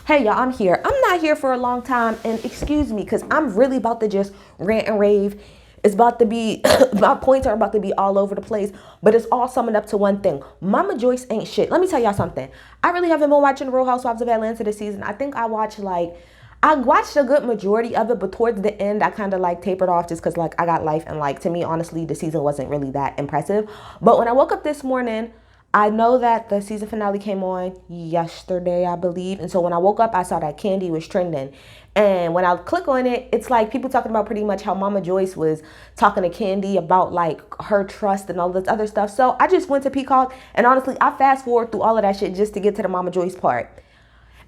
Hey y'all, I'm here. I'm not here for a long time, and excuse me, because I'm really about to just rant and rave. It's about to be, my points are about to be all over the place, but it's all summing up to one thing. Mama Joyce ain't shit. Let me tell y'all something. I really haven't been watching the Real Housewives of Atlanta this season. I watched a good majority of it, but towards the end, I kind of like tapered off just because like I got life, and like to me, honestly, the season wasn't really that impressive. But when I woke up this morning, I know that the season finale came on yesterday, I believe. And so when I woke up, I saw that Kandi was trending. And when I click on it, it's like people talking about pretty much how Mama Joyce was talking to Kandi about like her trust and all this other stuff. So I just went to Peacock, and honestly, I fast forward through all of that shit just to get to the Mama Joyce part.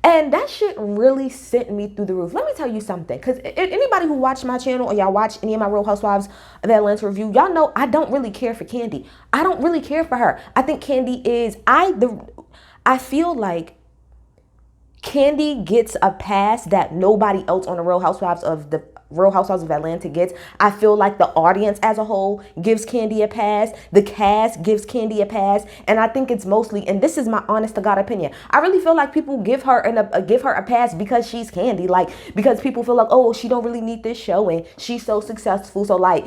And that shit really sent me through the roof. Let me tell you something. Because anybody who watched my channel or y'all watch any of my Real Housewives of Atlanta review, y'all know I don't really care for Kandi. I don't really care for her. I think Kandi is, I feel like Kandi gets a pass that nobody else on the Real Housewives of Atlanta gets. I feel like the audience as a whole gives Kandi a pass. The cast gives Kandi a pass, and I think it's mostly, and this is my honest to God opinion, I really feel like people give her a pass because she's Kandi, like because people feel like, oh, she don't really need this show and she's so successful. So like,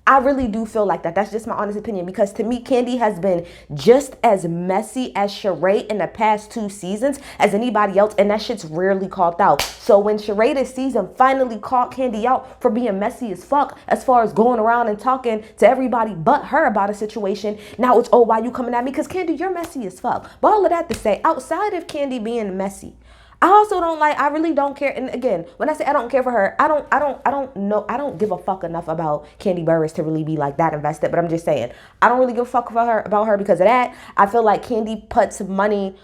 I really do feel like that. That's just my honest opinion, because to me, Kandi has been just as messy as Sheree in the past 2 seasons as anybody else, and that shit's rarely called out. So when Sheree this season finally called Kandi out for being messy as fuck, as far as going around and talking to everybody but her about a situation, now it's, oh, why you coming at me? Because Kandi, you're messy as fuck. But all of that to say, outside of Kandi being messy, I also don't like, I really don't care. And again, when I say I don't care for her, I don't know. I don't give a fuck enough about Kandi Burruss to really be like that invested. But I'm just saying, I don't really give a fuck about her because of that. I feel like Kandi puts money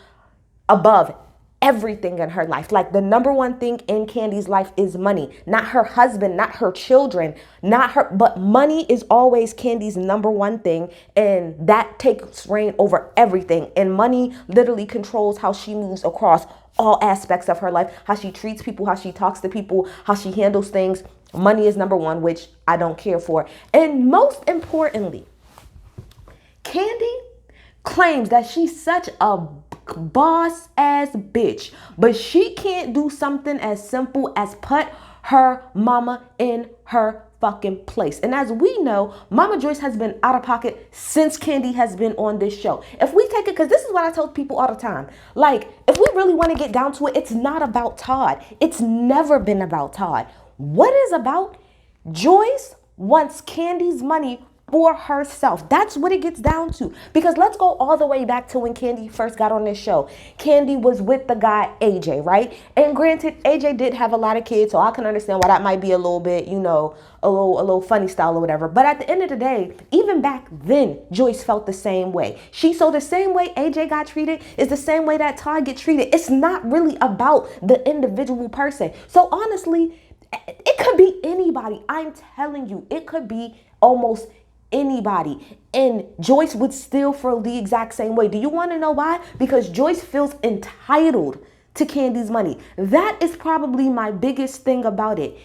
above everything in her life. Like the number one thing in Kandi's life is money, not her husband, not her children, not her, but money is always Kandi's number one thing. And that takes reign over everything. And money literally controls how she moves across all aspects of her life, how she treats people, how she talks to people, how she handles things. Money is number one, which I don't care for. And most importantly, Kandi claims that she's such a boss ass bitch, but she can't do something as simple as put her mama in her fucking place. And as we know, Mama Joyce has been out of pocket since Kandi has been on this show. If we take it, because this is what I tell people all the time, like if we really want to get down to it, it's not about Todd. It's never been about Todd. What is about? Joyce wants Kandi's money for herself. That's what it gets down to. Because let's go all the way back to when Kandi first got on this show. Kandi was with the guy AJ, right? And granted, AJ did have a lot of kids, so I can understand why that might be a little bit, you know, a little funny style or whatever. But at the end of the day, even back then, Joyce felt the same way. So the same way AJ got treated is the same way that Todd get treated. It's not really about the individual person. So honestly, it could be anybody. I'm telling you, it could be almost anybody, and Joyce would still feel the exact same way. Do you want to know why? Because Joyce feels entitled to Kandi's money. That is probably my biggest thing about it.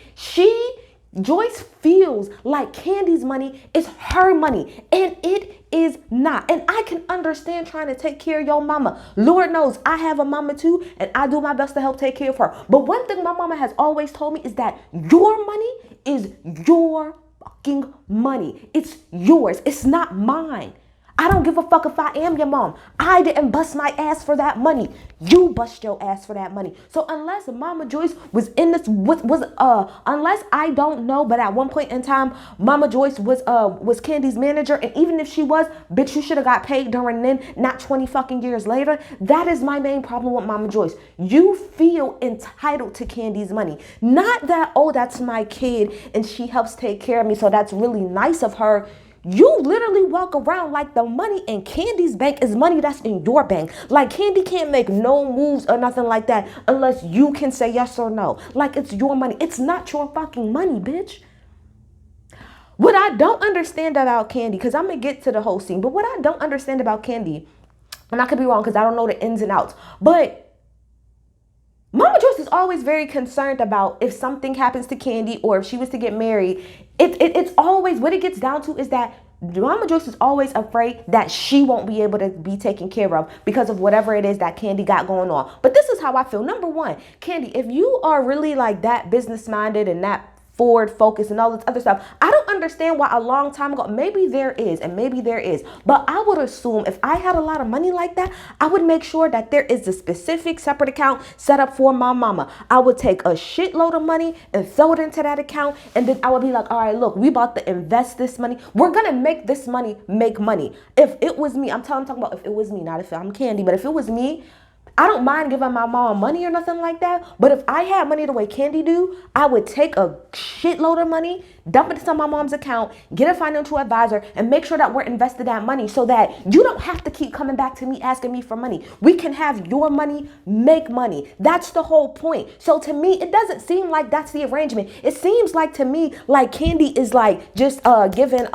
Joyce feels like Kandi's money is her money, and it is not. And I can understand trying to take care of your mama. Lord knows I have a mama too, and I do my best to help take care of her. But one thing my mama has always told me is that your money is your fucking money. It's yours. It's not mine. I don't give a fuck if I am your mom. I didn't bust my ass for that money. You bust your ass for that money. So unless Mama Joyce was in this, unless I don't know, but at one point in time, Mama Joyce was Kandi's manager, and even if she was, bitch, you should have got paid during then, not 20 fucking years later. That is my main problem with Mama Joyce. You feel entitled to Kandi's money. Not that, oh, that's my kid and she helps take care of me, so that's really nice of her. You literally walk around like the money in Kandi's bank is money that's in your bank. Like Kandi can't make no moves or nothing like that unless you can say yes or no. Like it's your money. It's not your fucking money, bitch. What I don't understand about Kandi, because I'm going to get to the whole scene, but what I don't understand about Kandi, and I could be wrong because I don't know the ins and outs, but Mama Joyce is always very concerned about if something happens to Kandi or if she was to get married. It's always, what it gets down to is that Mama Joyce is always afraid that she won't be able to be taken care of because of whatever it is that Kandi got going on. But this is how I feel. Number one, Kandi, if you are really like that business minded and that forward focus and all this other stuff, I don't understand why a long time ago, maybe there is and maybe there is, but I would assume if I had a lot of money like that, I would make sure that there is a specific separate account set up for my mama. I would take a shitload of money and throw it into that account, and then I would be like, all right, look, we about to invest this money. We're gonna make this money make money. If it was me, I'm talking about if it was me, not if I'm Kandi, but if it was me, I don't mind giving my mom money or nothing like that. But if I had money the way Kandi do, I would take a shitload of money, dump it into my mom's account, get a financial advisor, and make sure that we're invested that money so that you don't have to keep coming back to me asking me for money. We can have your money make money. That's the whole point. So to me, it doesn't seem like that's the arrangement. It seems like to me like Kandi is like just giving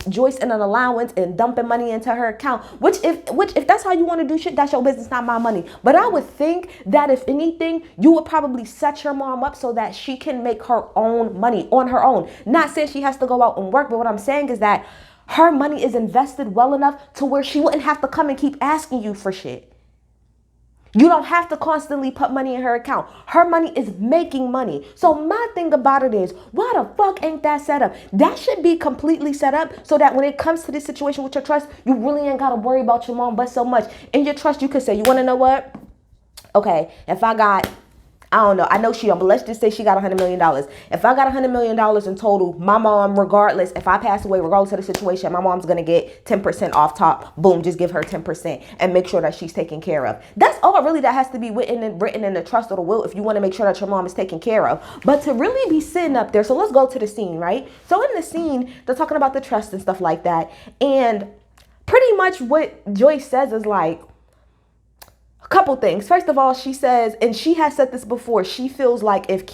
Joyce an allowance and dumping money into her account. Which if that's how you want to do shit, that's your business, not my money. But I would think that if anything, you would probably set your mom up so that she can make her own money on her own. Not saying she has to go out and work, but what I'm saying is that her money is invested well enough to where she wouldn't have to come and keep asking you for shit. You don't have to constantly put money in her account. Her money is making money. So my thing about it is, why the fuck ain't that set up? That should be completely set up so that when it comes to this situation with your trust, you really ain't got to worry about your mom but so much. In your trust, you could say, you want to know what? Okay, if I got, I don't know, I know she don't, but let's just say she got $100 million. If I got $100 million in total, my mom, regardless, if I pass away, regardless of the situation, my mom's going to get 10% off top. Boom, just give her 10% and make sure that she's taken care of. That's all really that has to be written in the trust or the will if you want to make sure that your mom is taken care of. But to really be sitting up there, so let's go to the scene, right? So in the scene, they're talking about the trust and stuff like that. And pretty much what Joyce says is like, couple things. First of all, she says, and she has said this before, she feels like if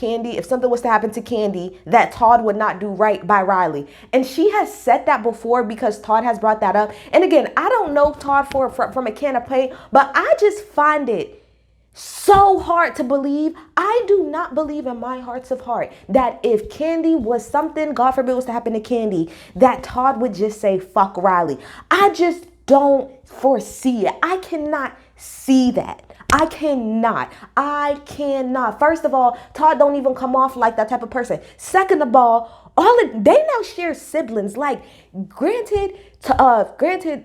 something was to happen to Kandi, that Todd would not do right by Riley. And she has said that before because Todd has brought that up. And again, I don't know Todd from a can of paint, but I just find it so hard to believe. I do not believe in my hearts of heart that if Kandi was something, God forbid was to happen to Kandi, that Todd would just say, fuck Riley. I just don't foresee it. I cannot see that. I cannot. First of all, Todd don't even come off like that type of person. Second of all, they now share siblings. Like, granted,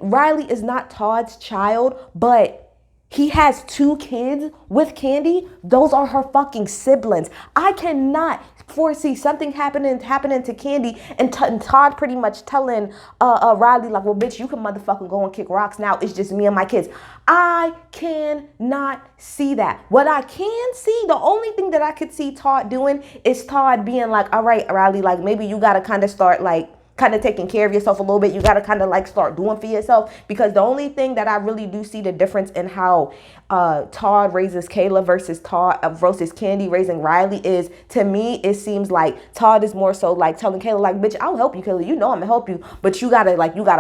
Riley is not Todd's child, but he has 2 kids with Kandi. Those are her fucking siblings. I cannot foresee something happening to Kandi and Todd pretty much telling Riley like, well, bitch, you can motherfucking go and kick rocks now. It's just me and my kids. I cannot see that. What I can see, the only thing that I could see Todd doing is Todd being like, all right, Riley, like maybe you got to kind of start like kind of taking care of yourself a little bit. You got to kind of like start doing for yourself, because the only thing that I really do see the difference in how Todd raises Kayla versus Kandi raising Riley is, to me, it seems like Todd is more so like telling Kayla like, bitch, I'll help you, Kayla. You know I'm gonna help you, but you gotta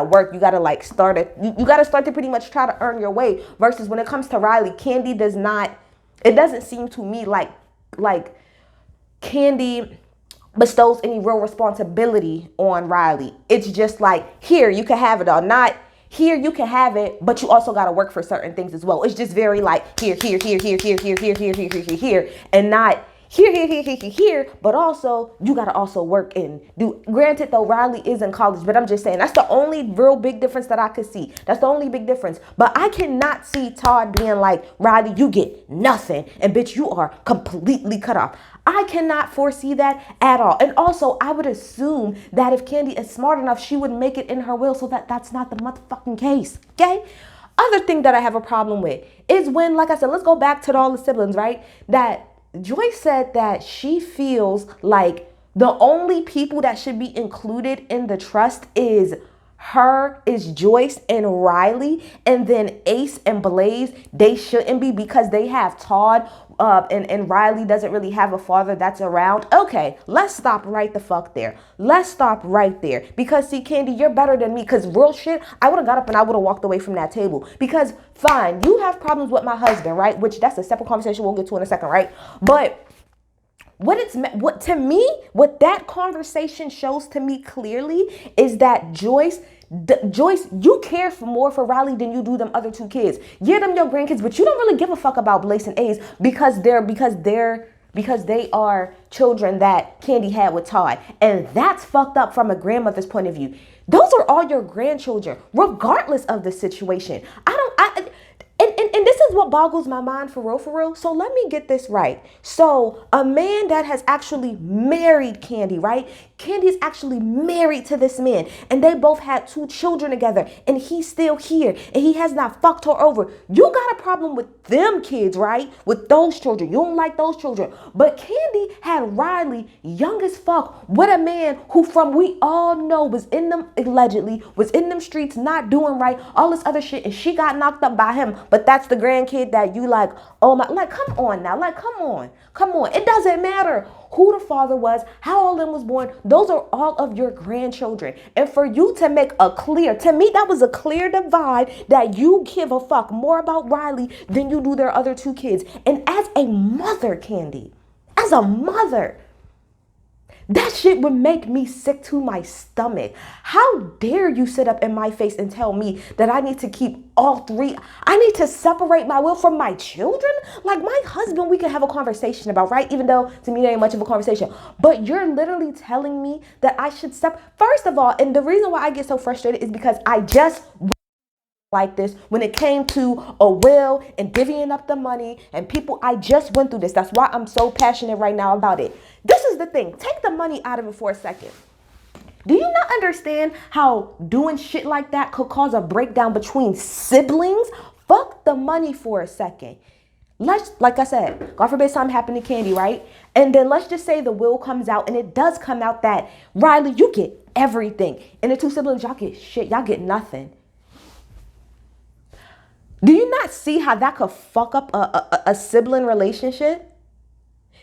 work. You gotta like start it. You gotta start to pretty much try to earn your way. Versus when it comes to Riley, Kandi does not. It doesn't seem to me like Kandi bestows any real responsibility on Riley. It's just like, here, you can have it all. Not here, you can have it, but you also got to work for certain things as well. It's just very like here, and not here, but also you got to also work and do. Granted, though, Riley is in college, but I'm just saying that's the only real big difference that I could see. That's the only big difference. But I cannot see Todd being like, Riley, you get nothing, and bitch, you are completely cut off. I cannot foresee that at all. And also, I would assume that if Kandi is smart enough, she would make it in her will so that that's not the motherfucking case, okay? Other thing that I have a problem with is when, like I said, let's go back to all the siblings, right? That Joyce said that she feels like the only people that should be included in the trust is Joyce and Riley, and then Ace and Blaze, they shouldn't be because they have Todd, and Riley doesn't really have a father that's around. Okay, let's stop right the fuck there. Let's stop right there. Because see, Kandi, you're better than me, because real shit, I would have got up and I would have walked away from that table. Because fine, you have problems with my husband, right? Which that's a separate conversation we'll get to in a second, right? But what that conversation shows to me clearly is that Joyce Joyce, you care for more for Riley than you do them other two kids. Yeah, them your grandkids, but you don't really give a fuck about Blaze and Ace because they are children that Kandi had with Todd. And that's fucked up from a grandmother's point of view. Those are all your grandchildren, regardless of the situation. And this is what boggles my mind for real, for real. So let me get this right. So a man that has actually married Kandi, right? Candy's actually married to this man, and they both had 2 children together, and he's still here, and he has not fucked her over. You got a problem with them kids, right? With those children. You don't like those children. But Kandi had Riley, young as fuck, with a man who, from we all know, was in them, allegedly, was in them streets, not doing right, all this other shit, and she got knocked up by him. But that's the grandkid that you like, oh my, like, come on now, like, come on. It doesn't matter who the father was, how all of them was born. Those are all of your grandchildren. And for you to make a clear, to me, that was a clear divide that you give a fuck more about Riley than you do their other 2 kids. And as a mother, Kandi, as a mother, that shit would make me sick to my stomach. How dare you sit up in my face and tell me that I need to keep all 3? I need to separate my will from my children? Like, my husband, we can have a conversation about, right? Even though to me, there ain't much of a conversation. But you're literally telling me that I should First of all, and the reason why I get so frustrated is because I just like this when it came to a will and divvying up the money and people. I just went through this. That's why I'm so passionate right now about it. This is the thing. Take the money out of it for a second. Do you not understand how doing shit like that could cause a breakdown between siblings? Fuck the money for a second. Like I said, God forbid something happened to Kandi, right? And then let's just say the will comes out, and it does come out that Riley, you get everything, and the 2 siblings, y'all get shit. Y'all get nothing. Do you not see how that could fuck up a sibling relationship?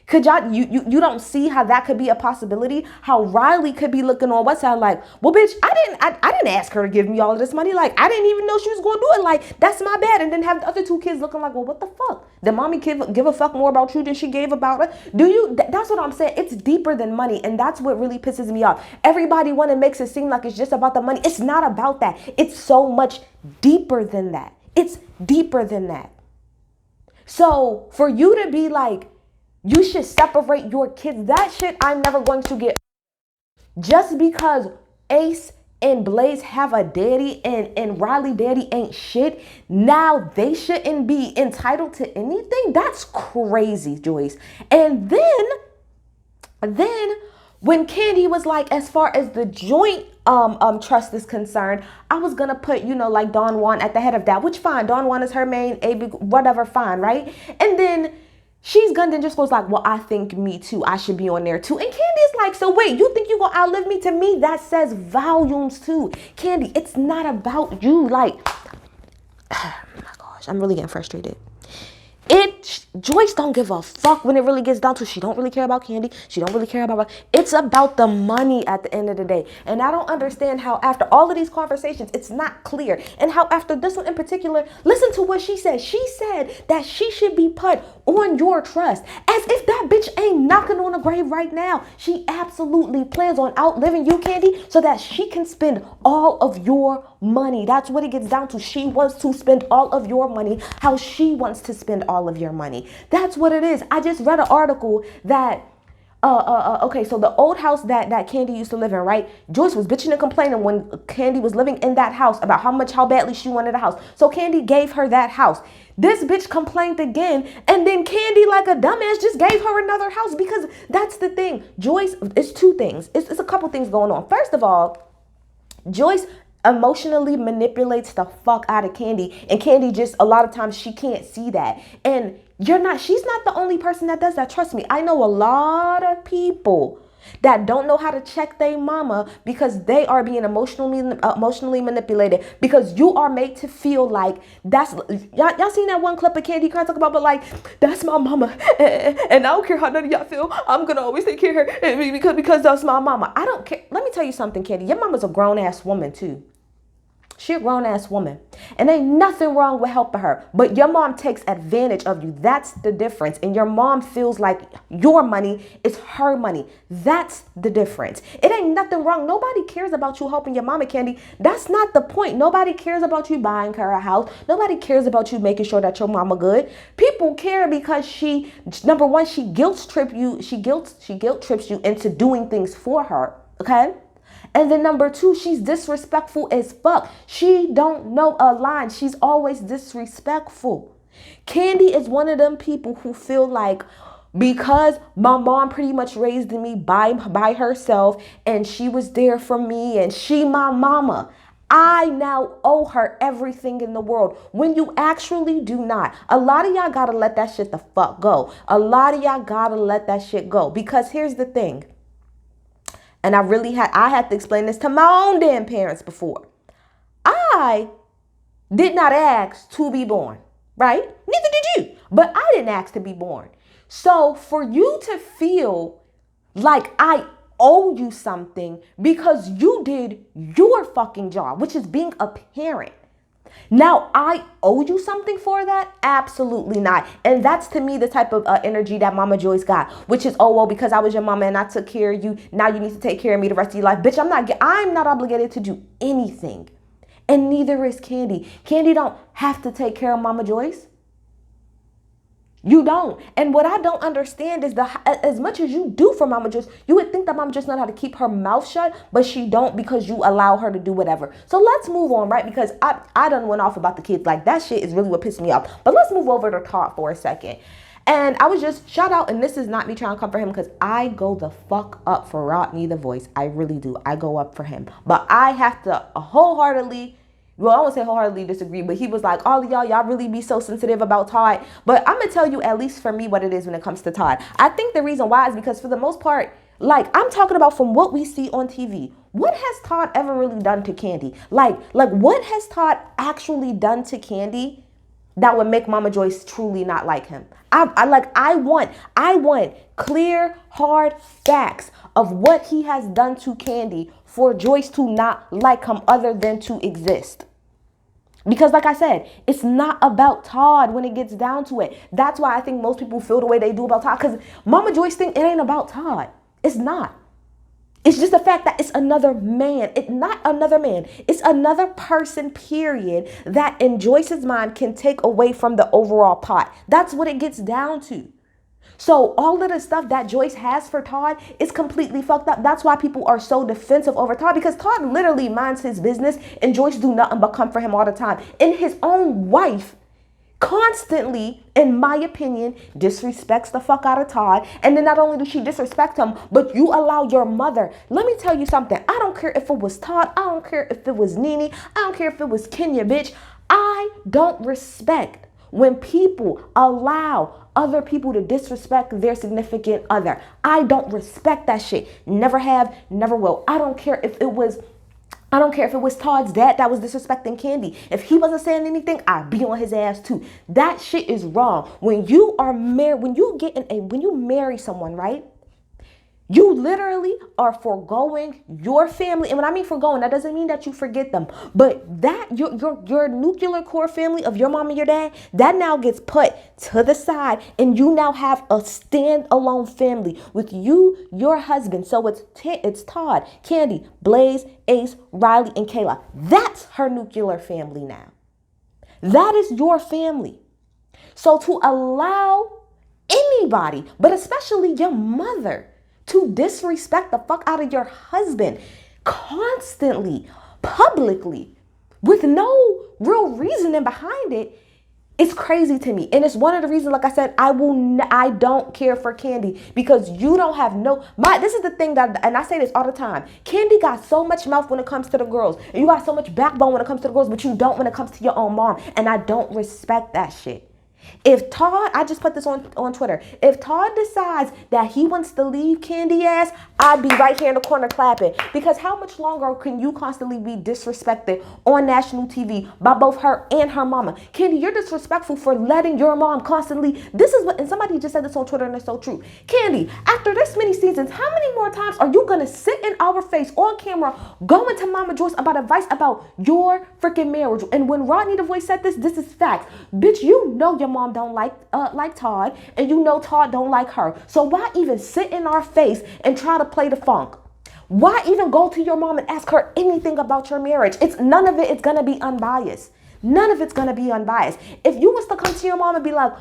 Could y'all, you don't see how that could be a possibility? How Riley could be looking on what side like, well, bitch, I didn't ask her to give me all of this money. Like, I didn't even know she was going to do it. Like, that's my bad. And then have the other 2 kids looking like, well, what the fuck? Did mommy give a fuck more about you than she gave about her? That's what I'm saying. It's deeper than money. And that's what really pisses me off. Everybody makes it seem like it's just about the money. It's not about that. It's so much deeper than that. It's deeper than that. So for you to be like, you should separate your kids, that shit I'm never going to get. Just because Ace and Blaze have a daddy and Riley daddy ain't shit, now they shouldn't be entitled to anything? That's crazy, Joyce. And then when Kandi was like, as far as the joint trust is concerned, I was gonna put, like Don Juan at the head of that, which fine. Don Juan is her main, whatever, fine, right? And then she's gonna then just goes like, well, I think me too. I should be on there too. And Kandi is like, so wait, you think you gonna outlive me? To me, that says volumes too. Kandi, it's not about you. Like, oh my gosh, I'm really getting frustrated. Joyce don't give a fuck when it really gets down to. She don't really care about Kandi. She don't really care about. It's about the money at the end of the day. And I don't understand how after all of these conversations, it's not clear. And how after this one in particular, listen to what she said. She said that she should be put on your trust. As if that bitch ain't knocking on a grave right now. She absolutely plans on outliving you, Kandi, so that she can spend all of your money. That's what it gets down to. She wants to spend all of your money how she wants to spend all of your money. That's what it is. I just read an article that okay, so the old house that Kandi used to live in, right? Joyce was bitching and complaining when Kandi was living in that house about how badly she wanted a house. So Kandi gave her that house. This bitch complained again, and then Kandi, like a dumbass, just gave her another house, because that's the thing. Joyce, it's 2 things. It's a couple things going on. First of all, Joyce emotionally manipulates the fuck out of Kandi, and Kandi just, a lot of times, she can't see that. And she's not the only person that does that. Trust me, I know a lot of people that don't know how to check their mama because they are being emotionally manipulated, because you are made to feel like that's, y'all seen that one clip of Kandi crying talk about, but like, that's my mama, and I don't care how none of y'all feel, I'm gonna always take care of her because that's my mama. I don't care. Let me tell you something, Kandi, your mama's a grown ass woman too. She a grown ass woman. And ain't nothing wrong with helping her. But your mom takes advantage of you. That's the difference. And your mom feels like your money is her money. That's the difference. It ain't nothing wrong. Nobody cares about you helping your mama, Kandi. That's not the point. Nobody cares about you buying her a house. Nobody cares about you making sure that your mama good. People care because she, number one, she guilt trips you into doing things for her. Okay? And then number two, she's disrespectful as fuck. She don't know a line. She's always disrespectful. Kandi is one of them people who feel like because my mom pretty much raised me by herself and she was there for me and she my mama, I now owe her everything in the world. When you actually do not. A lot of y'all gotta let that shit the fuck go. A lot of y'all gotta let that shit go. Because here's the thing. And I had to explain this to my own damn parents before. I did not ask to be born, right? Neither did you. But I didn't ask to be born. So for you to feel like I owe you something because you did your fucking job, which is being a parent. Now, I owe you something for that? Absolutely not. And that's to me the type of energy that Mama Joyce got, which is, oh, well, because I was your mama and I took care of you, now you need to take care of me the rest of your life. Bitch, I'm not obligated to do anything. And neither is Kandi. Kandi don't have to take care of Mama Joyce. You don't. And what I don't understand is as much as you do for Mama Joyce, you would think that Mama Joyce knows how to keep her mouth shut, but she don't because you allow her to do whatever. So let's move on, right? Because I done went off about the kids. Like that shit is really what pissed me off. But let's move over to Todd for a second. And I was just shout out, and this is not me trying to come for him because I go the fuck up for Rodney the voice. I really do. I go up for him. But I have to wholeheartedly, well, I won't say wholeheartedly disagree, but he was like, all of y'all really be so sensitive about Todd. But I'm going to tell you, at least for me, what it is when it comes to Todd. I think the reason why is because for the most part, like I'm talking about from what we see on TV, what has Todd ever really done to Kandi? Like what has Todd actually done to Kandi that would make Mama Joyce truly not like him? I want clear, hard facts of what he has done to Kandi for Joyce to not like him other than to exist. Because like I said, it's not about Todd when it gets down to it. That's why I think most people feel the way they do about Todd. Because Mama Joyce think it ain't about Todd. It's not. It's just the fact that it's another man. It's not another man. It's another person, period, that in Joyce's mind can take away from the overall pot. That's what it gets down to. So all of the stuff that Joyce has for Todd is completely fucked up. That's why people are so defensive over Todd, because Todd literally minds his business and Joyce do nothing but come for him all the time. And his own wife constantly, in my opinion, disrespects the fuck out of Todd. And then not only does she disrespect him, but you allow your mother. Let me tell you something. I don't care if it was Todd. I don't care if it was Nene. I don't care if it was Kenya, bitch. I don't respect when people allow other people to disrespect their significant other. I don't respect that shit. Never have, never will. I don't care if it was Todd's dad that was disrespecting Kandi. If he wasn't saying anything, I'd be on his ass too. That shit is wrong. When you are married, when you marry someone, right? You literally are foregoing your family. And when I mean foregoing, that doesn't mean that you forget them. But that your nuclear core family of your mom and your dad, that now gets put to the side. And you now have a standalone family with you, your husband. So it's Todd, Kandi, Blaze, Ace, Riley, and Kayla. That's her nuclear family now. That is your family. So to allow anybody, but especially your mother, to disrespect the fuck out of your husband constantly, publicly, with no real reasoning behind it, it's crazy to me. And it's one of the reasons, like I said, I don't care for Kandi, because you don't have this is the thing that, and I say this all the time, Kandi got so much mouth when it comes to the girls, and you got so much backbone when it comes to the girls, but you don't when it comes to your own mom. And I don't respect that shit. If Todd, I just put this on Twitter. If Todd decides that he wants to leave Kandi ass, I'd be right here in the corner clapping. Because how much longer can you constantly be disrespected on national TV by both her and her mama? Kandi, you're disrespectful for letting your mom constantly, this is what, and somebody just said this on Twitter and it's so true. Kandi, after this many seasons, how many more times are you going to sit in our face on camera going to Mama Joyce about advice about your freaking marriage? And when Rodney the Voice said this is facts. Bitch, you know your mom don't like Todd, and you know Todd don't like her. So why even sit in our face and try to play the funk? Why even go to your mom and ask her anything about your marriage? It's none of it is gonna be unbiased. None of it's gonna be unbiased. If you was to come to your mom and be like,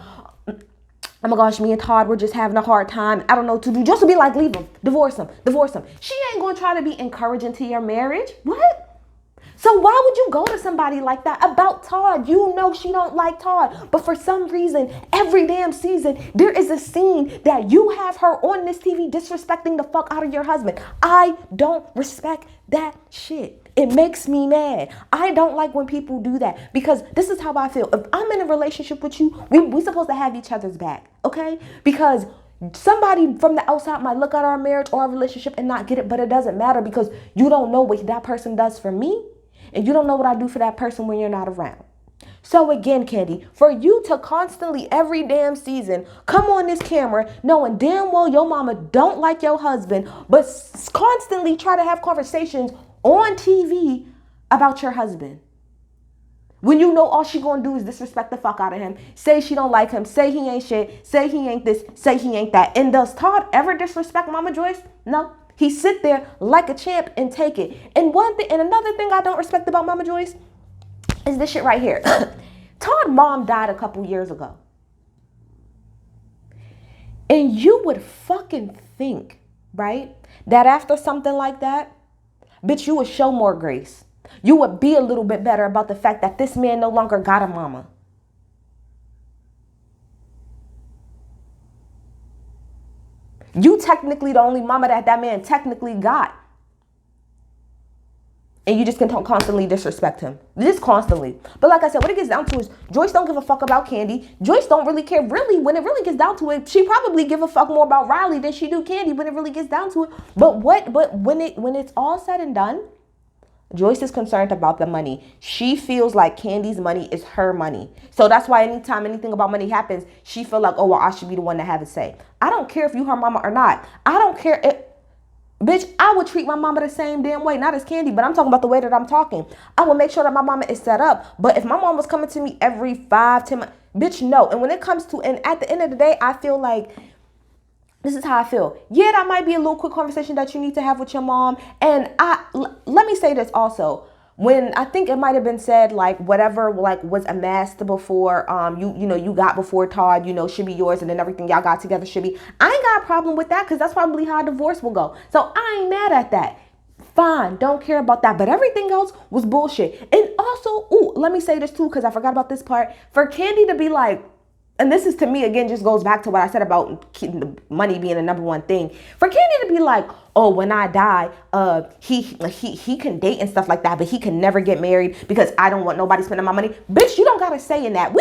oh my gosh, me and Todd, we're just having a hard time, I don't know what to do, just to be like, leave him, divorce him. She ain't gonna try to be encouraging to your marriage. What? So why would you go to somebody like that about Todd? You know she don't like Todd. But for some reason, every damn season, there is a scene that you have her on this TV disrespecting the fuck out of your husband. I don't respect that shit. It makes me mad. I don't like when people do that because this is how I feel. If I'm in a relationship with you, we supposed to have each other's back, okay? Because somebody from the outside might look at our marriage or our relationship and not get it, but it doesn't matter because you don't know what that person does for me. And you don't know what I do for that person when you're not around. So again, Kandi, for you to constantly every damn season come on this camera knowing damn well your mama don't like your husband, but constantly try to have conversations on TV about your husband. When you know all she gonna do is disrespect the fuck out of him, say she don't like him, say he ain't shit, say he ain't this, say he ain't that. And does Todd ever disrespect Mama Joyce? No. He sit there like a champ and take it. And one thing, and another thing I don't respect about Mama Joyce is this shit right here. Todd's mom died a couple years ago. And you would fucking think, right, that after something like that, bitch, you would show more grace. You would be a little bit better about the fact that this man no longer got a mama. You technically the only mama that man technically got. And you just can constantly disrespect him. Just constantly. But like I said, what it gets down to is Joyce don't give a fuck about Kandi. Joyce don't really care. Really, when it really gets down to it, she probably give a fuck more about Riley than she do Kandi when it really gets down to it. But when it's all said and done, Joyce is concerned about the money. She feels like Kandi's money is her money. So that's why anytime anything about money happens, she feel like, oh, well, I should be the one to have a say. I don't care if you her mama or not. I don't care if, bitch, I would treat my mama the same damn way. Not as Kandi, but I'm talking about the way that I'm talking. I would make sure that my mama is set up. But if my mom was coming to me every 5-10 months, bitch, no. And when it comes to, and at the end of the day, I feel like, this is how I feel. Yeah, that might be a little quick conversation that you need to have with your mom. And let me say this also. When I think it might have been said, like, whatever, like, was amassed before, you got before Todd, should be yours, and then everything y'all got together should be. I ain't got a problem with that because that's probably how a divorce will go. So I ain't mad at that. Fine, don't care about that. But everything else was bullshit. And also, let me say this too, because I forgot about this part. For Kandi to be like, and this is to me, again, just goes back to what I said about the money being the number one thing. For Kandi to be like, oh, when I die, he can date and stuff like that, but he can never get married because I don't want nobody spending my money. Bitch, you don't got to say in that.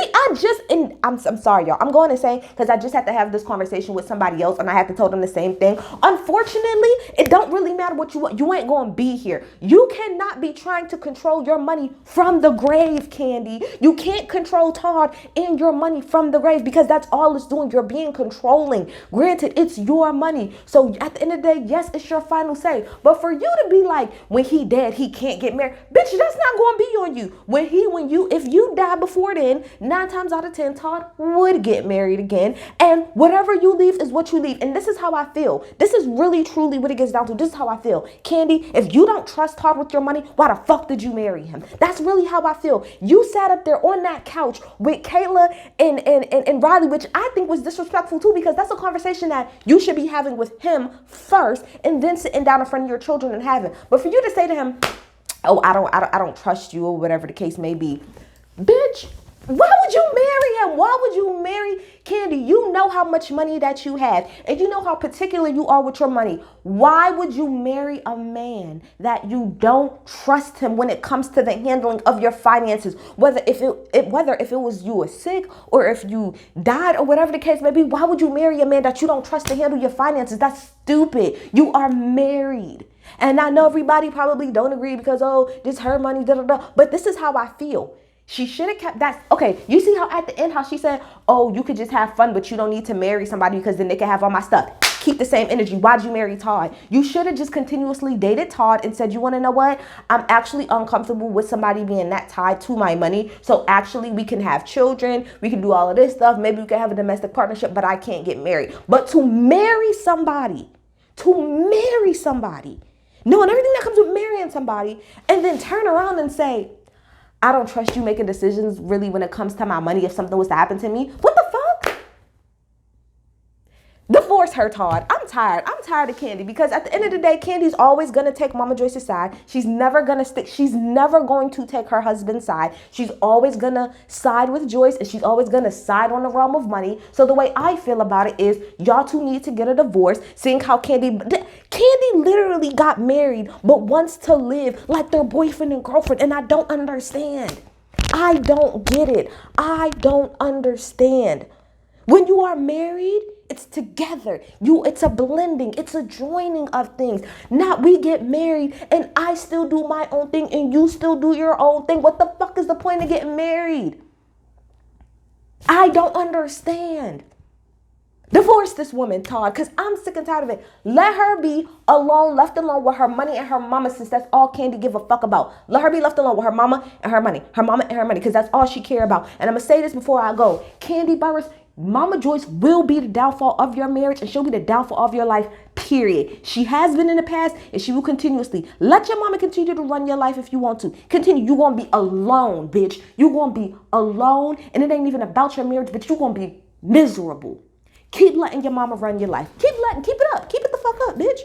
I'm sorry, y'all. I'm going to say, because I just had to have this conversation with somebody else and I had to tell them the same thing. Unfortunately, it don't really matter what you want. You ain't going to be here. You cannot be trying to control your money from the grave, Kandi. You can't control Todd and your money from the grave because that's all it's doing. You're being controlling. Granted, it's your money. So at the end of the day, yes, it's your final say. But for you to be like, when he dead, he can't get married. Bitch, that's not going to be on you. If you die before then, 9 times out of 10, Todd would get married again. And whatever you leave is what you leave. And this is how I feel. This is really, truly what it gets down to. This is how I feel. Kandi, if you don't trust Todd with your money, why the fuck did you marry him? That's really how I feel. You sat up there on that couch with Kayla and Riley, which I think was disrespectful too, because that's a conversation that you should be having with him first, and then sitting down in front of your children and having. But for you to say to him, oh, I don't trust you, or whatever the case may be, bitch, Why would you marry him? Why would you marry Kandi? You know how much money that you have, and you know how particular you are with your money. Why would you marry a man that you don't trust him when it comes to the handling of your finances? Whether if it was you were sick or if you died or whatever the case may be, why would you marry a man that you don't trust to handle your finances? That's stupid. You are married. And I know everybody probably don't agree because, oh, this her money, da da da. But this is how I feel. She should have kept that. Okay, you see how at the end, how she said, oh, you could just have fun, but you don't need to marry somebody because then they can have all my stuff. Keep the same energy. Why'd you marry Todd? You should have just continuously dated Todd and said, you want to know what? I'm actually uncomfortable with somebody being that tied to my money. So actually we can have children. We can do all of this stuff. Maybe we can have a domestic partnership, but I can't get married. But to marry somebody, knowing everything that comes with marrying somebody, and then turn around and say, I don't trust you making decisions really when it comes to my money if something was to happen to me. What the fuck? Divorce her, Todd. I'm tired. I'm tired of Kandi because at the end of the day, Kandi's always going to take Mama Joyce's side. She's never going to stick. She's never going to take her husband's side. She's always going to side with Joyce and she's always going to side on the realm of money. So the way I feel about it is y'all two need to get a divorce. Seeing how Kandi literally got married but wants to live like their boyfriend and girlfriend. And I don't understand. I don't get it. I don't understand. When you are married, it's together. It's a blending. It's a joining of things. Not we get married and I still do my own thing and you still do your own thing. What the fuck is the point of getting married? I don't understand. Divorce this woman, Todd, because I'm sick and tired of it. Let her be alone, left alone with her money and her mama, since that's all Kandi give a fuck about. Let her be left alone with her mama and her money, because that's all she care about. And I'm going to say this before I go. Kandi Burris, Mama Joyce will be the downfall of your marriage and she'll be the downfall of your life, period. She has been in the past and she will continuously. Let your mama continue to run your life if you want to. Continue. You're going to be alone, bitch. You're going to be alone and it ain't even about your marriage, but you're going to be miserable. Keep letting your mama run your life. Keep it up. Keep it the fuck up, bitch.